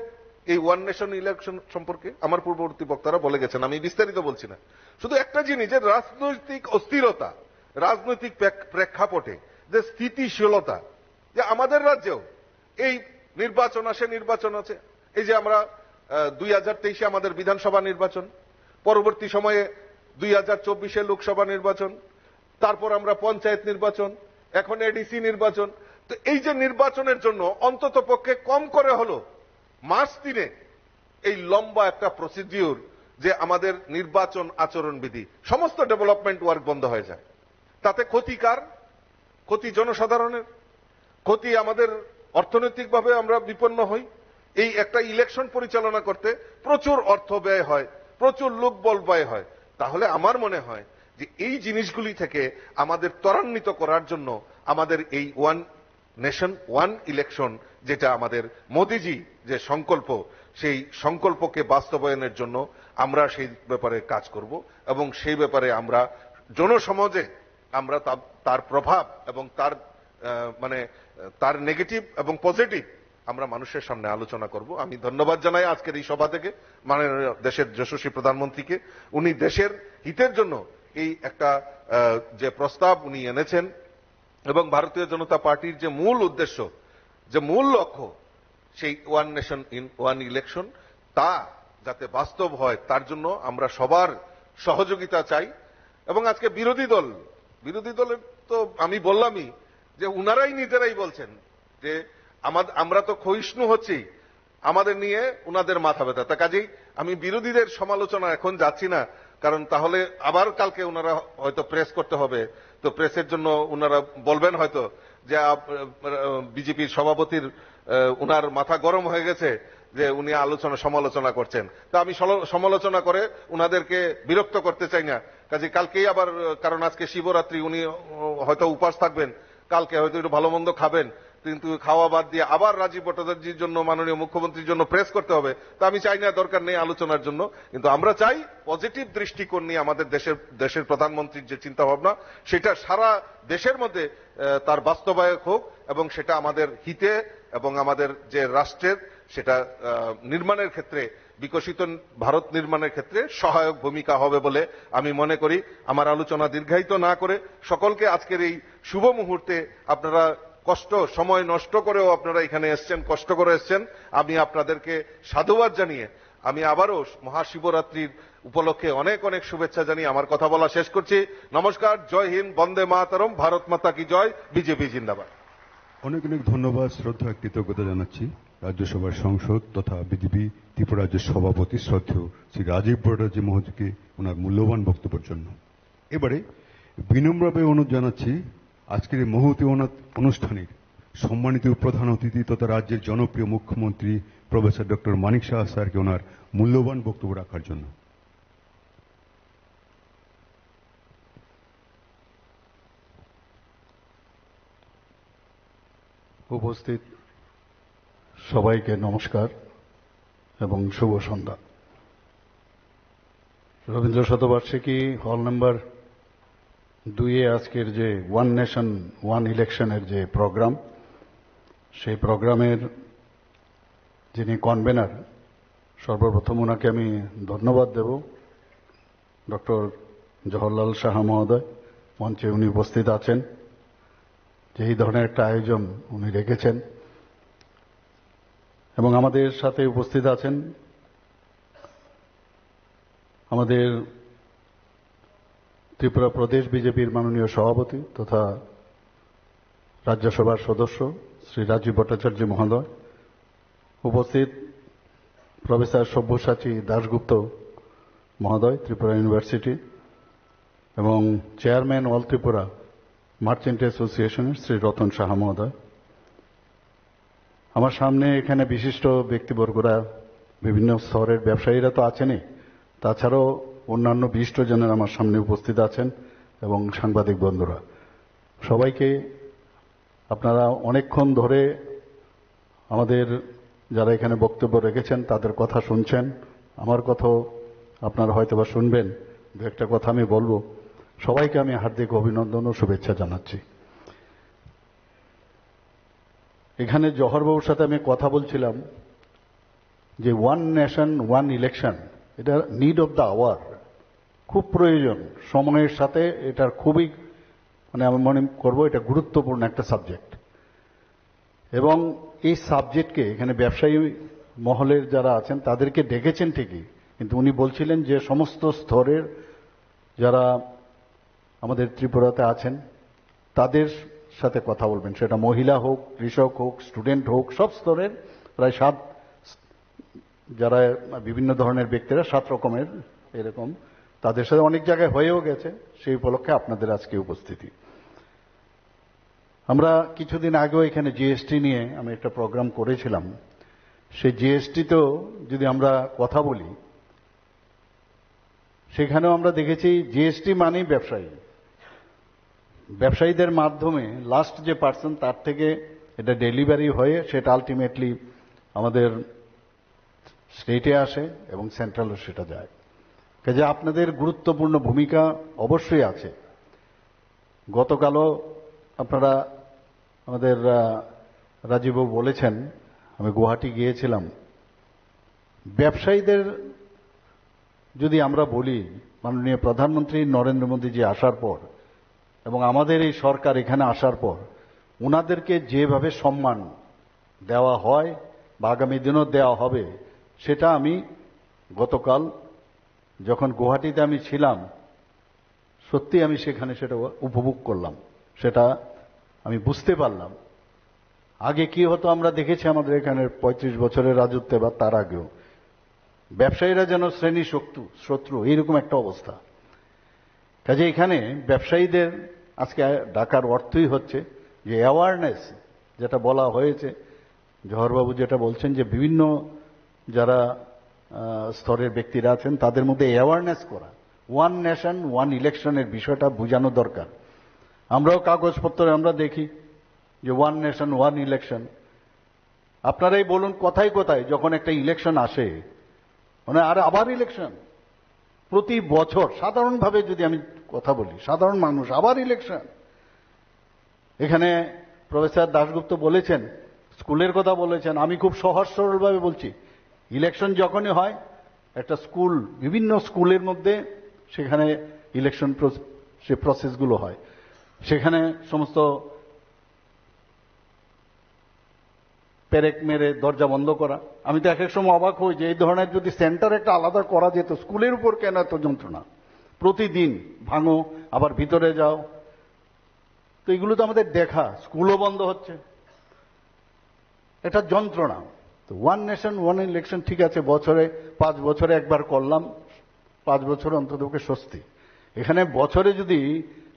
এই ওয়ান নেশন ইলেকশন সম্পর্কে আমার পূর্ববর্তী বক্তারা বলে গেছেন, আমি বিস্তারিত বলছি না। শুধু একটা জিনিস, যে রাজনৈতিক অস্থিরতা, রাজনৈতিক প্রেক্ষাপটে যে স্থিতিশীলতা, যে আমাদের রাজ্যেও এই নির্বাচন আছে। এই যে আমরা 2023-এ আমাদের বিধানসভা নির্বাচন, পরবর্তী সময়ে 2024-এ লোকসভা নির্বাচন, তারপর আমরা পঞ্চায়েত নির্বাচন, এখন এডিসি নির্বাচন। তো এই যে নির্বাচনের জন্য অন্তত পক্ষে কম করে হলো মাস 3 এই লম্বা একটা প্রসিডিউর, যে আমাদের নির্বাচন আচরণবিধি, সমস্ত ডেভেলপমেন্ট ওয়ার্ক বন্ধ হয়ে যায়। তাতে ক্ষতি কার? ক্ষতি জনসাধারণের, ক্ষতি আমাদের অর্থনৈতিকভাবে আমরা বিপন্ন হই। এই একটা ইলেকশন পরিচালনা করতে প্রচুর অর্থ ব্যয় হয়, প্রচুর লোকবল ব্যয় হয়। তাহলে আমার মনে হয় যে এই জিনিসগুলি থেকে আমাদের ত্বরান্বিত করার জন্য আমাদের এই ওয়ান নেশন ওয়ান ইলেকশন, যেটা আমাদের মোদিজি যে সংকল্প, সেই সংকল্পকে বাস্তবায়নের জন্য আমরা সেই ব্যাপারে কাজ করব এবং সেই ব্যাপারে আমরা জনসমাজে আমরা তার প্রভাব এবং তার মানে তার নেগেটিভ এবং পজিটিভ আমরা মানুষের সামনে আলোচনা করব। আমি ধন্যবাদ জানাই আজকের এই সভা থেকে মাননীয় দেশের যশস্বী প্রধানমন্ত্রীকে। উনি দেশের হিতের জন্য এই একটা যে প্রস্তাব উনি এনেছেন এবং ভারতীয় জনতা পার্টির যে মূল উদ্দেশ্য, যে মূল লক্ষ্য, সেই one nation in one election, তা যাতে বাস্তব হয় তার জন্য আমরা সবার সহযোগিতা চাই। এবং আজকে বিরোধী দলের তো আমি বললামই যে উনারাই নিজেরাই বলছেন যে আমরা তো ক্ষয়িষ্ণু হচ্ছি, আমাদের নিয়ে উনাদের মাথা ব্যথা। তা কাজেই আমি বিরোধীদের সমালোচনা এখন যাচ্ছি না, কারণ তাহলে আবার কালকে উনারা হয়তো প্রেস করতে হবে, তো প্রেসের জন্য উনারা বলবেন হয়তো যে বিজেপির সভাপতির উনার মাথা গরম হয়ে গেছে যে উনি সমালোচনা করছেন। তা আমি সমালোচনা করে উনাদেরকে বিরক্ত করতে চাই না। কাজে কালকেই আবার, কারণ আজকে শিবরাত্রি, উনি হয়তো উপাস থাকবেন, কালকে হয়তো একটু ভালো মন্দ খাবেন, কিন্তু খাওয়া বাদ দিয়ে আবার রাজীব ভট্টাচার্যের জন্য, মাননীয় মুখ্যমন্ত্রীর জন্য প্রেস করতে হবে। তা আমি চাই না, দরকার নেই আলোচনার জন্য। কিন্তু আমরা চাই পজিটিভ দৃষ্টিকোণ নিয়ে আমাদের দেশের প্রধানমন্ত্রীর যে চিন্তা ভাবনা, সেটা সারা দেশের মধ্যে তার বাস্তবায়ক হোক এবং সেটা আমাদের হিতে এবং আমাদের যে রাষ্ট্রের সেটা নির্মাণের ক্ষেত্রে, বিকশিত ভারত নির্মাণের ক্ষেত্রে সহায়ক ভূমিকা হবে বলে আমি মনে করি। আমার আলোচনা দীর্ঘায়িত না করে সকলকে আজকের এই শুভ মুহূর্তে, আপনারা সময় নষ্ট করেও আপনারা এখানে এসছেন, কষ্ট করে এসছেন, আমি আপনাদেরকে সাধুবাদ জানিয়ে আমি আবারও মহাশিবরাত্রির উপলক্ষে অনেক অনেক শুভেচ্ছা জানিয়ে আমার কথা বলা শেষ করছি। নমস্কার, জয় হিন্দ, বন্দে মাতরম, ভারত মাতা কি জয়, বিজেপি জিন্দাবাদ। অনেক অনেক ধন্যবাদ, শ্রদ্ধা, কৃতজ্ঞতা জানাচ্ছি রাজ্যসভার সংসদ তথা বিজেপি ত্রিপুরা রাজ্যের সভাপতি শ্রদ্ধেয় শ্রী রাজীব ভট্টাচার্য মহোদয়কে ওনার মূল্যবান বক্তব্যের জন্য। এবারে বিনম্রভাবে অনুরোধ জানাচ্ছি আজকের এই মহতী অনুষ্ঠানের সম্মানিত প্রধান অতিথি তথা রাজ্যের জনপ্রিয় মুখ্যমন্ত্রী প্রফেসর ডক্টর মানিক সাহা স্যারকে ওনার মূল্যবান বক্তব্য রাখার জন্য। উপস্থিত সবাইকে নমস্কার এবং শুভ সন্ধ্যা। রবীন্দ্র শতবার্ষিকী হল নাম্বার 2-এ আজকের যে ওয়ান নেশন ওয়ান ইলেকশনের যে প্রোগ্রাম, সেই প্রোগ্রামের যিনি কনভেনার, সর্বপ্রথম ওনাকে আমি ধন্যবাদ দেব। ডক্টর জওহরলাল সাহা মহোদয় মঞ্চে উনি উপস্থিত আছেন, যে এই ধরনের একটা আয়োজন উনি রেখেছেন। এবং আমাদের সাথে উপস্থিত আছেন আমাদের ত্রিপুরা প্রদেশ বিজেপির মাননীয় সভাপতি তথা রাজ্যসভার সদস্য শ্রী রাজীব ভট্টাচার্য মহোদয়, উপস্থিত প্রফেসর সব্যসাচী দাশগুপ্ত মহোদয় ত্রিপুরা ইউনিভার্সিটি, এবং চেয়ারম্যান অল ত্রিপুরা মার্চেন্ট অ্যাসোসিয়েশনের শ্রী রতন সাহা মহোদয়। আমার সামনে এখানে বিশিষ্ট ব্যক্তিবর্গরা, বিভিন্ন স্তরের ব্যবসায়ীরা তো আছেনই, তাছাড়াও অন্যান্য বিশিষ্টজনের আমার সামনে উপস্থিত আছেন এবং সাংবাদিক বন্ধুরা। সবাইকে আপনারা অনেকক্ষণ ধরে আমাদের যারা এখানে বক্তব্য রেখেছেন তাদের কথা শুনছেন, আমার কথাও আপনারা হয়তোবা শুনবেন, দু একটা কথা আমি বলবো। সবাইকে আমি হার্দিক অভিনন্দন ও শুভেচ্ছা জানাচ্ছি। এখানে জওহরবাবুর সাথে আমি কথা বলছিলাম যে ওয়ান নেশন ওয়ান ইলেকশন, এটা নিড অফ দ্য আওয়ার, খুব প্রয়োজন সময়ের সাথে। এটার খুবই আমি মনে করবো এটা গুরুত্বপূর্ণ একটা সাবজেক্ট। এবং এই সাবজেক্টকে এখানে ব্যবসায়ী মহলের যারা আছেন তাদেরকে ডেকেছেন ঠিকই, কিন্তু উনি বলছিলেন যে সমস্ত স্তরের যারা আমাদের ত্রিপুরাতে আছেন তাদের সাথে কথা বলবেন, সেটা মহিলা হোক, কৃষক হোক, স্টুডেন্ট হোক, সব স্তরের প্রায় 7 যারা বিভিন্ন ধরনের ব্যক্তিরা 7 রকমের এরকম, তাদের সাথে অনেক জায়গায় হয়েও গেছে। সেই উপলক্ষে আপনাদের আজকে উপস্থিতি। আমরা কিছুদিন আগেও এখানে জিএসটি নিয়ে আমি একটা প্রোগ্রাম করেছিলাম। সেই জিএসটিতেও যদি আমরা কথা বলি, সেখানেও আমরা দেখেছি জিএসটি মানেই ব্যবসায়ী, ব্যবসায়ীদের মাধ্যমে লাস্ট যে পার্সন তার থেকে এটা ডেলিভারি হয়ে সেটা আলটিমেটলি আমাদের স্টেটে আসে এবং সেন্ট্রালও সেটা যায়। কাজে আপনাদের গুরুত্বপূর্ণ ভূমিকা অবশ্যই আছে। গতকালও আপনারা আমাদের রাজীববাবু বলেছেন, আমি গুয়াহাটি গিয়েছিলাম। ব্যবসায়ীদের যদি আমরা বলি, মাননীয় প্রধানমন্ত্রী নরেন্দ্র মোদীজি আসার পর এবং আমাদের এই সরকার এখানে আসার পর ওনাদেরকে যেভাবে সম্মান দেওয়া হয় বা আগামী দিনও দেওয়া হবে, সেটা আমি গতকাল যখন গুয়াহাটিতে আমি ছিলাম, সত্যি আমি সেখানে সেটা উপভোগ করলাম, সেটা আমি বুঝতে পারলাম। আগে কি হতো আমরা দেখেছি আমাদের এখানে 35 বছরের রাজত্বে বা তার আগেও, ব্যবসায়ীরা যেন শ্রেণী শত্রু এইরকম একটা অবস্থা। কাজে এখানে ব্যবসায়ীদের আজকে ডাকার অর্থই হচ্ছে যে অ্যাওয়ারনেস, যেটা বলা হয়েছে, জওহরবাবু যেটা বলছেন যে বিভিন্ন যারা স্তরের ব্যক্তিরা আছেন তাদের মধ্যে অ্যাওয়ারনেস করা, ওয়ান নেশন ওয়ান ইলেকশনের বিষয়টা বোঝানো দরকার। আমরাও কাগজপত্রে আমরা দেখি যে ওয়ান নেশন ওয়ান ইলেকশন। আপনারাই বলুন কোথায় কোথায় যখন একটা ইলেকশন আসে মানে আর আবার ইলেকশন, প্রতি বছর সাধারণভাবে যদি আমি কথা বলি, সাধারণ মানুষ আবার ইলেকশন। এখানে প্রফেসর দাশগুপ্ত বলেছেন, স্কুলের কথা বলেছেন, আমি খুব সহজ সরলভাবে বলছি, ইলেকশন যখনই হয় একটা স্কুল, বিভিন্ন স্কুলের মধ্যে সেখানে ইলেকশন সে প্রসেসগুলো হয়, সেখানে সমস্ত পেরেক মেরে দরজা বন্ধ করা। আমি তো এক এক সময় অবাক হই যে এই ধরনের যদি সেন্টার একটা আলাদা করা যেত, স্কুলের উপর কেন এত যন্ত্রণা, প্রতিদিন ভাঙো আবার ভিতরে যাও। তো এগুলো তো আমাদের দেখা, স্কুলও বন্ধ হচ্ছে, এটা যন্ত্রণা। তো ওয়ান নেশন ওয়ান ইলেকশন ঠিক আছে, বছরে 5 বছরে একবার করলাম, 5 বছর অন্ততপক্ষে স্বস্তি। এখানে বছরে যদি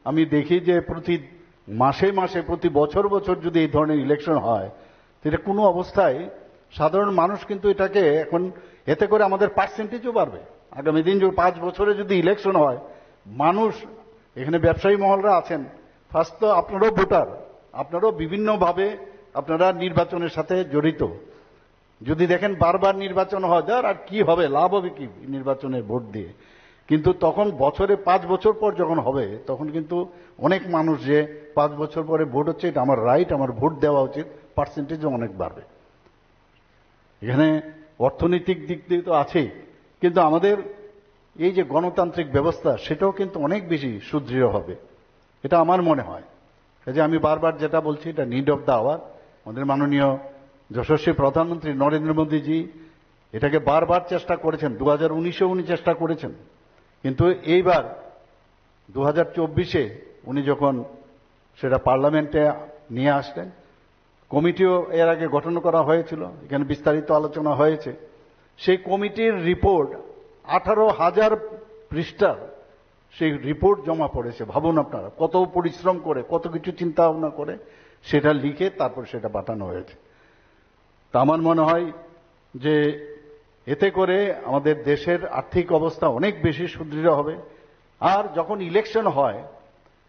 আমি দেখি যে প্রতি মাসে মাসে প্রতি বছর বছর যদি এই ধরনের ইলেকশন হয়, এটা কোনো অবস্থায় সাধারণ মানুষ কিন্তু এটাকে এখন, এতে করে আমাদের পার্সেন্টেজও বাড়বে। আগামী দিন 5 বছরে যদি ইলেকশন হয়, মানুষ, এখানে ব্যবসায়ী মহলরা আছেন, ফার্স্ট তো আপনারাও ভোটার, আপনারাও বিভিন্নভাবে আপনারা নির্বাচনের সাথে জড়িত। যদি দেখেন বারবার নির্বাচন হয়, আর কি হবে, লাভ হবে কি নির্বাচনে ভোট দিয়ে? কিন্তু তখন বছরে 5 বছর পর যখন হবে, তখন কিন্তু অনেক মানুষ যে 5 বছর পরে ভোট হচ্ছে, এটা আমার রাইট, আমার ভোট দেওয়া উচিত, পার্সেন্টেজও অনেক বাড়বে। এখানে অর্থনৈতিক দিক দিয়ে তো আছেই, কিন্তু আমাদের এই যে গণতান্ত্রিক ব্যবস্থা, সেটাও কিন্তু অনেক বেশি সুদৃঢ় হবে, এটা আমার মনে হয়। এই যে আমি বারবার যেটা বলছি, এটা নিড অফ দ্য আওয়ার। আমাদের মাননীয় যশস্বী প্রধানমন্ত্রী নরেন্দ্র মোদীজি এটাকে বারবার চেষ্টা করেছেন, 2019-এ উনি চেষ্টা করেছেন, কিন্তু এইবার 2024-এ উনি যখন সেটা পার্লামেন্টে নিয়ে আসলেন, কমিটিও এর আগে গঠন করা হয়েছিল, এখানে বিস্তারিত আলোচনা হয়েছে। সেই কমিটির রিপোর্ট 18,000 পৃষ্ঠার সেই রিপোর্ট জমা পড়েছে। ভাবুন আপনারা কত পরিশ্রম করে, কত কিছু চিন্তা ভাবনা করে সেটা লিখে তারপর সেটা পাঠানো হয়েছে। তা আমার মনে হয় যে এতে করে আমাদের দেশের আর্থিক অবস্থা অনেক বেশি সুদৃঢ় হবে। আর যখন ইলেকশন হয়,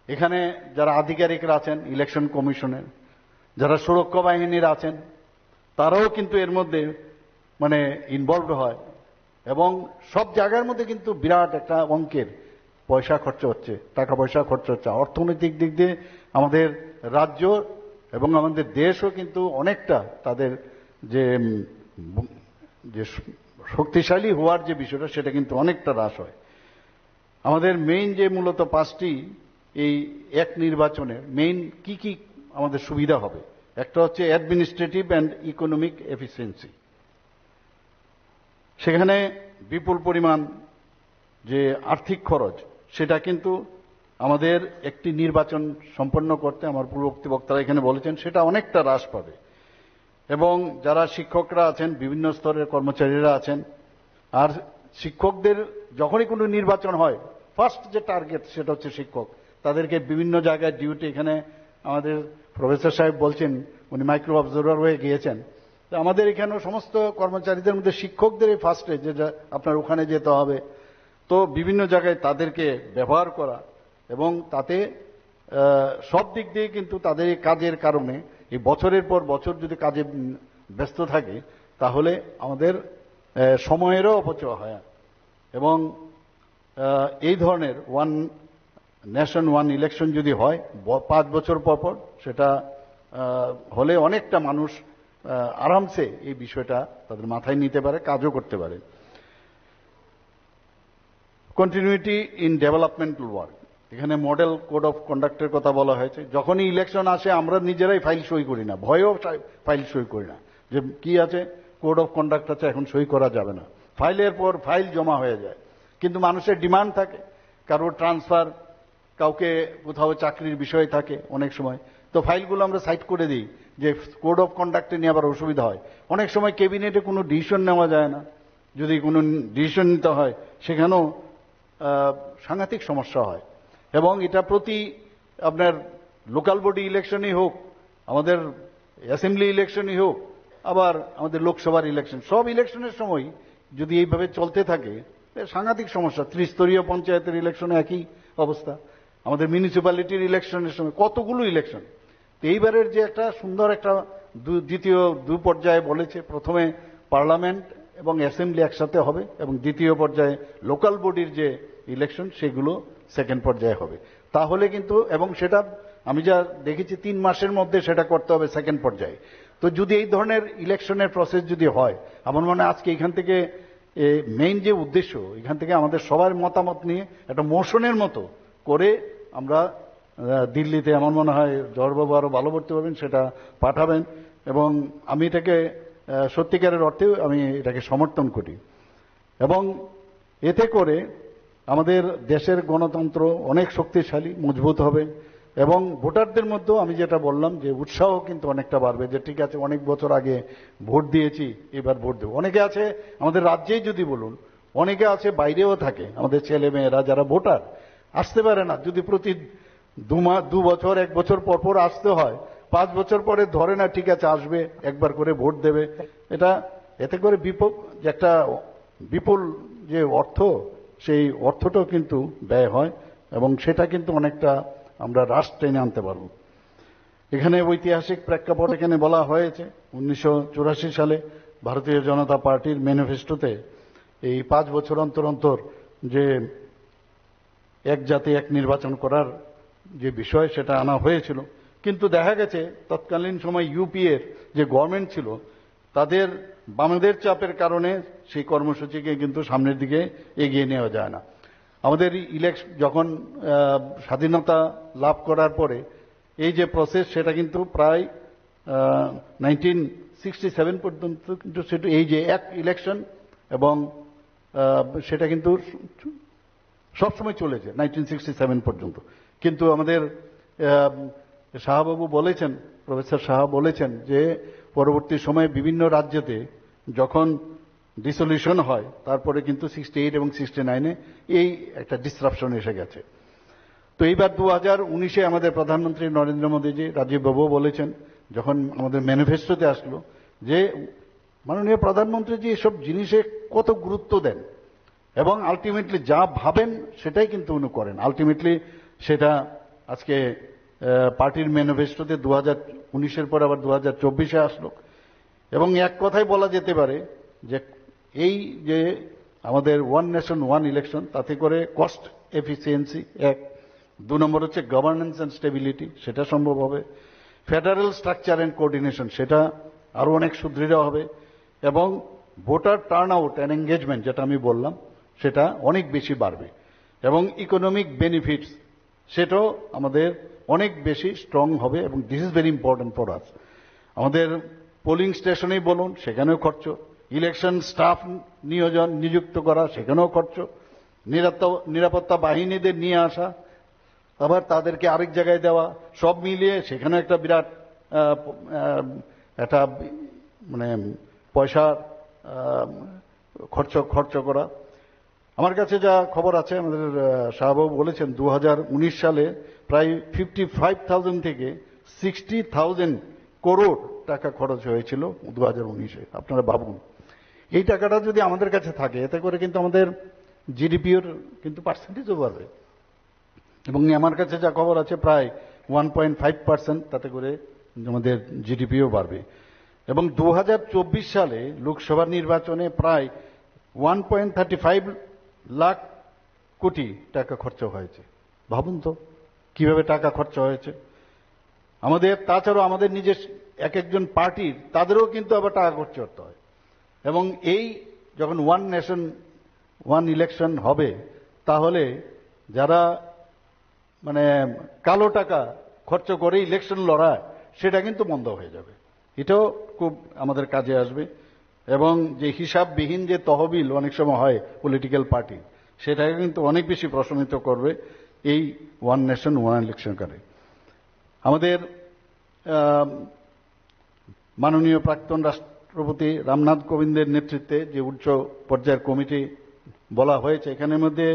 এখানে যারা আধিকারিকরা আছেন ইলেকশন কমিশনের, যারা সুরক্ষা বাহিনীর আছেন, তারাও কিন্তু এর মধ্যে মানে ইনভলভ হয়, এবং সব জায়গার মধ্যে কিন্তু বিরাট একটা অঙ্কের পয়সা খরচ হচ্ছে, টাকা পয়সা খরচ হচ্ছে। অর্থনৈতিক দিক দিয়ে আমাদের রাজ্য এবং আমাদের দেশও কিন্তু অনেকটা তাদের যে শক্তিশালী হওয়ার যে বিষয়টা, সেটা কিন্তু অনেকটা হ্রাস হয়। আমাদের মেইন যে মূলত 5টি এই এক নির্বাচনের মেইন কি কি আমাদের সুবিধা হবে, একটা হচ্ছে অ্যাডমিনিস্ট্রেটিভ অ্যান্ড ইকোনমিক এফিসিয়েন্সি। সেখানে বিপুল পরিমাণ যে আর্থিক খরচ, সেটা কিন্তু আমাদের একটি নির্বাচন সম্পন্ন করতে, আমার পূর্ববর্তী বক্তারা এখানে বলেছেন, সেটা অনেকটা হ্রাস পাবে। এবং যারা শিক্ষকরা আছেন, বিভিন্ন স্তরের কর্মচারীরা আছেন, আর শিক্ষকদের যখনই কোনো নির্বাচন হয়, ফার্স্ট যে টার্গেট সেটা হচ্ছে শিক্ষক। তাদেরকে বিভিন্ন জায়গায় ডিউটি, এখানে আমাদের প্রফেসর সাহেব বলছেন উনি মাইক্রো অবজারভার হয়ে গিয়েছেন, তো আমাদের এখানেও সমস্ত কর্মচারীদের মধ্যে শিক্ষকদের ফার্স্টে যে আপনার ওখানে যেতে হবে। তো বিভিন্ন জায়গায় তাদেরকে ব্যবহার করা, এবং তাতে সব দিক দিয়ে কিন্তু তাদের এই কাজের কারণে এই বছরের পর বছর যদি কাজে ব্যস্ত থাকে, তাহলে আমাদের সময়েরও অপচয় হয়। এবং এই ধরনের ওয়ান নেশন ওয়ান ইলেকশন যদি হয় 5 বছর পর পর, সেটা হলে অনেকটা মানুষ আরামসে এই বিষয়টা তাদের মাথায় নিতে পারে, কাজও করতে পারে। কন্টিনিউটি ইন ডেভেলপমেন্টাল ওয়ার্ক, এখানে মডেল কোড অফ কন্ডাক্টের কথা বলা হয়েছে। যখনই ইলেকশন আসে আমরা নিজেরাই ফাইল সই করি না, ভয়েও ফাইল সই করি না, যে কি আছে কোড অফ কন্ডাক্ট আছে এখন সই করা যাবে না, ফাইলের পর ফাইল জমা হয়ে যায়। কিন্তু মানুষের ডিমান্ড থাকে, কারো ট্রান্সফার, কাউকে কোথাও চাকরির বিষয় থাকে অনেক সময়, তো ফাইলগুলো আমরা সাইড করে দিই যে কোড অফ কন্ডাক্টে নিয়ে আবার অসুবিধা হয়। অনেক সময় ক্যাবিনেটে কোনো ডিসিশন নেওয়া যায় না, যদি কোনো ডিসিশন নিতে হয় সেখানেও সাংঘাতিক সমস্যা হয়। এবং এটা প্রতি আপনার লোকাল বডি ইলেকশনই হোক, আমাদের অ্যাসেম্বলি ইলেকশনই হোক, আবার আমাদের লোকসভার ইলেকশন, সব ইলেকশনের সময় যদি এইভাবে চলতে থাকে সাংঘাতিক সমস্যা। ত্রিস্তরীয় পঞ্চায়েতের ইলেকশনে একই অবস্থা, আমাদের মিউনিসিপ্যালিটির ইলেকশনের সময় কতগুলো ইলেকশন। তো এইবারের যে একটা সুন্দর একটা দ্বিতীয় দু পর্যায়ে বলেছে, প্রথমে পার্লামেন্ট এবং অ্যাসেম্বলি একসাথে হবে এবং দ্বিতীয় পর্যায়ে লোকাল বডির যে ইলেকশন সেগুলো সেকেন্ড পর্যায়ে হবে। তাহলে কিন্তু, এবং সেটা আমি যা দেখেছি 3 মাসের মধ্যে সেটা করতে হবে সেকেন্ড পর্যায়ে। তো যদি এই ধরনের ইলেকশনের প্রসেস যদি হয়, আমার মনে হয় আজকে এখান থেকে মেইন যে উদ্দেশ্য, এখান থেকে আমাদের সবার মতামত নিয়ে একটা মোশনের মতো করে আমরা দিল্লিতে, আমার মনে হয় জওহরবাবু আরো ভালো করতে পারবেন, সেটা পাঠাবেন। এবং আমি এটাকে সত্যিকারের অর্থেও আমি এটাকে সমর্থন করি। এবং এতে করে আমাদের দেশের গণতন্ত্র অনেক শক্তিশালী, মজবুত হবে। এবং ভোটারদের মধ্যেও আমি যেটা বললাম যে উৎসাহ কিন্তু অনেকটা বাড়বে, যে ঠিক আছে অনেক বছর আগে ভোট দিয়েছি, এবার ভোট দেব। অনেকে আছে আমাদের রাজ্যেই যদি বলুন, অনেকে আছে বাইরেও থাকে, আমাদের ছেলে মেয়েরা যারা ভোটার আসতে পারে না, যদি প্রতি 2 বছর 1 বছর পর পর আসতে হয়, 5 বছর পরে ধরে না ঠিক আছে আসবে, একবার করে ভোট দেবে। এতে করে একটা বিপুল যে অর্থ, সেই অর্থটাও কিন্তু ব্যয় হয় এবং সেটা কিন্তু অনেকটা আমরা হ্রাস টেনে আনতে পারব। এখানে ঐতিহাসিক প্রেক্ষাপট এখানে বলা হয়েছে, 1984 সালে ভারতীয় জনতা পার্টির ম্যানিফেস্টোতে এই 5 বছর অন্তর অন্তর যে এক জাতি এক নির্বাচন করার যে বিষয় সেটা আনা হয়েছিল। কিন্তু দেখা গেছে তৎকালীন সময় ইউপিএর যে গভর্নমেন্ট ছিল, তাদের বামেদের চাপের কারণে সেই কর্মসূচিকে কিন্তু সামনের দিকে এগিয়ে নেওয়া যায় না। আমাদের যখন স্বাধীনতা লাভ করার পরে এই যে প্রসেস, সেটা কিন্তু প্রায় 1967 পর্যন্ত কিন্তু সেটা এই যে এক ইলেকশন, এবং সেটা কিন্তু সবসময় চলেছে 1967 পর্যন্ত। কিন্তু আমাদের শাহবাবু বলেছেন, প্রফেসর শাহ বলেছেন যে পরবর্তী সময়ে বিভিন্ন রাজ্যতে যখন ডিসলিউশন হয়, তারপরে কিন্তু 68 এবং 69-এ এই একটা ডিসরাপশন এসে গেছে। তো এইবার 2019-এ আমাদের প্রধানমন্ত্রী নরেন্দ্র মোদীজি, রাজীব বাবু বলেছেন, যখন আমাদের ম্যানিফেস্টোতে আসলো, যে মাননীয় প্রধানমন্ত্রীজি এসব জিনিসে কত গুরুত্ব দেন এবং আলটিমেটলি যা ভাবেন সেটাই কিন্তু উনি করেন। আলটিমেটলি সেটা আজকে পার্টির ম্যানিফেস্টোতে 2019-এর পর আবার 2024-এ আসলো। এবং এক কথায় বলা যেতে পারে যে এই যে আমাদের ওয়ান নেশন ওয়ান ইলেকশন, তাতে করে কস্ট এফিসিয়েন্সি 1, 2 নম্বর হচ্ছে গভর্নেন্স অ্যান্ড স্টেবিলিটি, সেটা সম্ভব হবে। ফেডারেল স্ট্রাকচার অ্যান্ড কোঅর্ডিনেশন, সেটা আরো অনেক সুদৃঢ় হবে। এবং voter turn out and engagement, যেটা আমি বললাম, সেটা অনেক বেশি বাড়বে। এবং ইকোনমিক বেনিফিটস, সেটাও আমাদের অনেক বেশি স্ট্রং হবে। এবং this is very important for us. আমাদের পোলিং স্টেশনেই বলুন, সেখানেও খরচ, ইলেকশন স্টাফ নিযুক্ত করা, সেখানেও খরচ, নিরাপত্তা বাহিনীদের নিয়ে আসা, আবার তাদেরকে আরেক জায়গায় দেওয়া, সব মিলিয়ে সেখানে একটা বিরাট একটা মানে পয়সার খরচ করা। আমার কাছে যা খবর আছে, আমাদের শাহবাবু বলেছেন 2019 সালে প্রায় 55,000 থেকে 60,000 করোড় টাকা খরচ হয়েছিল 2019-এ। আপনারা ভাবুন, এই টাকাটা যদি আমাদের কাছে থাকে, এতে করে কিন্তু আমাদের জিডিপির কিন্তু পার্সেন্টেজও বাড়বে। এবং আমার কাছে যা খবর আছে প্রায় 1.5%, তাতে করে আমাদের জিডিপিও বাড়বে। এবং 2024 সালে লোকসভা নির্বাচনে প্রায় 1.35 লাখ কোটি টাকা খরচ হয়েছে ভাবুন তো কিভাবে টাকা খরচা হয়েছে। আমাদের তাছাড়াও আমাদের নিজের এক একজন পার্টির তাদেরও কিন্তু আবার টাকা খরচ করতে হয়। এবং এই যখন ওয়ান নেশন ওয়ান ইলেকশন হবে, তাহলে যারা মানে কালো টাকা খরচ করে ইলেকশন লড়ায়, সেটা কিন্তু বন্ধ হয়ে যাবে। এটাও খুব আমাদের কাজে আসবে। এবং যে হিসাববিহীন যে তহবিল অনেক সময় হয় পলিটিক্যাল পার্টি, সেটাকে কিন্তু অনেক বেশি প্রশমিত করবে এই ওয়ান নেশন ওয়ান ইলেকশন কারে। আমাদের মাননীয় প্রাক্তন রাষ্ট্রপতি রামনাথ কোবিন্দের নেতৃত্বে যে উচ্চ পর্যায়ের কমিটি বলা হয়েছে, এখানের মধ্যে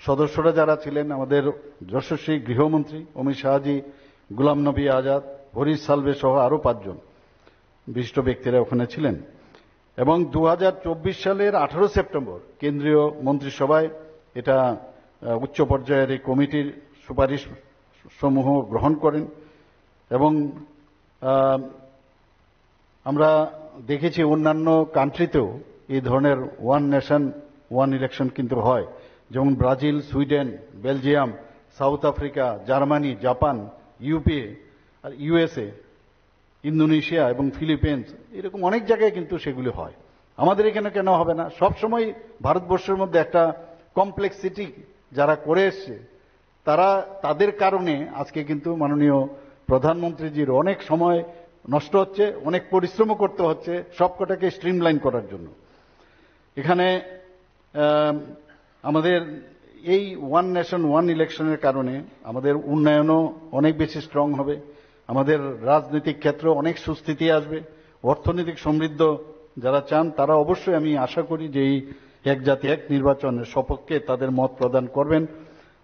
সদস্যরা যারা ছিলেন, আমাদের যশস্বী গৃহমন্ত্রী অমিত শাহজি, গুলাম নবী আজাদ, হরিশ সালভে সহ আরো 5 জন বিশিষ্ট ব্যক্তিরা ওখানে ছিলেন। এবং 2024 সালের 18 সেপ্টেম্বর কেন্দ্রীয় মন্ত্রিসভায় এটা উচ্চ পর্যায়ের এই কমিটির সুপারিশ সমূহ গ্রহণ করেন। এবং আমরা দেখেছি অন্যান্য কান্ট্রিতেও এই ধরনের ওয়ান নেশন ওয়ান ইলেকশন কিন্তু হয়, যেমন Brazil, Sweden, Belgium, South Africa, Germany, Japan, UP আর ইউএসএ, ইন্দোনেশিয়া এবং ফিলিপিন্স, এরকম অনেক জায়গায় কিন্তু সেগুলি হয়। আমাদের এখানে কেন হবে না? সবসময় ভারতবর্ষের মধ্যে একটা কমপ্লেক্সিটি যারা করে এসছে, তাদের কারণে আজকে কিন্তু মাননীয় প্রধানমন্ত্রীজির অনেক সময় নষ্ট হচ্ছে, অনেক পরিশ্রমও করতে হচ্ছে সবকটাকে স্ট্রিমলাইন করার জন্য। এখানে আমাদের এই ওয়ান নেশন ওয়ান ইলেকশনের কারণে আমাদের উন্নয়নও অনেক বেশি স্ট্রং হবে, আমাদের রাজনৈতিক ক্ষেত্রে অনেক সুস্থিতি আসবে, অর্থনৈতিক সমৃদ্ধ যারা চান তারা অবশ্যই আমি আশা করি যে এই এক জাতি এক নির্বাচনের সপক্ষে তাদের মত প্রদান করবেন।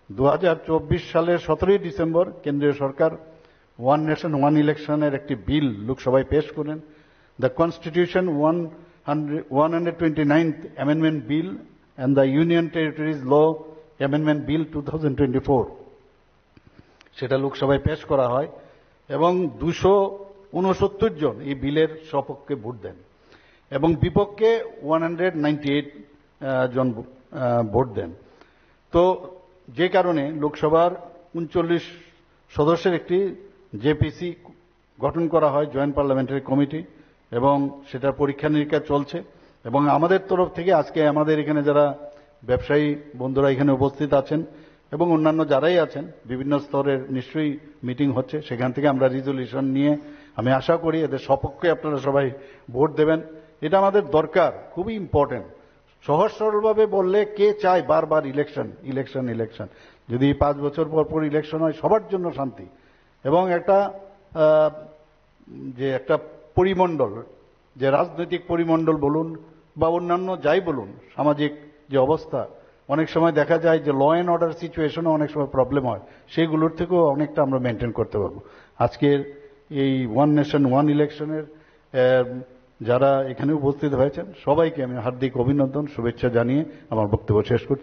2024 সালের 17 ডিসেম্বর কেন্দ্রীয় সরকার ওয়ান নেশন ওয়ান ইলেকশনের একটি বিল লোকসভায় পেশ করেন, the constitution 129th amendment bill and the union territories law amendment bill 2024। সেটা লোকসভায় পেশ করা হয় এবং 269 জন এই বিলের সপক্ষে ভোট দেন এবং বিপক্ষে 198 জন ভোট দেন। তো যে কারণে লোকসভার 39 সদস্যের একটি জেপিসি গঠন করা হয়, জয়েন্ট পার্লামেন্টারি কমিটি, এবং সেটা পরীক্ষা নিরীক্ষা চলছে। এবং আমাদের তরফ থেকে আজকে আমাদের এখানে যারা ব্যবসায়ী বন্ধুরা এখানে উপস্থিত আছেন এবং অন্যান্য যারাই আছেন, বিভিন্ন স্তরের নিশ্চয়ই মিটিং হচ্ছে, সেখান থেকে আমরা রিজলিউশন নিয়ে আমি আশা করি এদের সপক্ষে আপনারা সবাই ভোট দেবেন। এটা আমাদের দরকার, খুবই ইম্পর্টেন্ট। সহজ সরলভাবে বললে কে চায় বারবার ইলেকশন ইলেকশন ইলেকশন? যদি 5 বছর পর পর ইলেকশন হয়, সবার জন্য শান্তি এবং একটা পরিমণ্ডল, যে রাজনৈতিক পরিমণ্ডল বলুন বা অন্যান্য যাই বলুন, সামাজিক যে অবস্থা, অনেক সময় দেখা যায় যে ল অ্যান্ড অর্ডার সিচুয়েশনও অনেক সময় প্রবলেম হয়, সেইগুলোর থেকেও অনেকটা আমরা মেনটেন করতে পারবো। আজকের এই ওয়ান নেশন ওয়ান ইলেকশনের যারা এখানে উপস্থিত হয়েছেন সবাইকে আমি হার্দিক অভিনন্দন শুভেচ্ছা জানিয়ে আমার বক্তব্য শেষ করছি।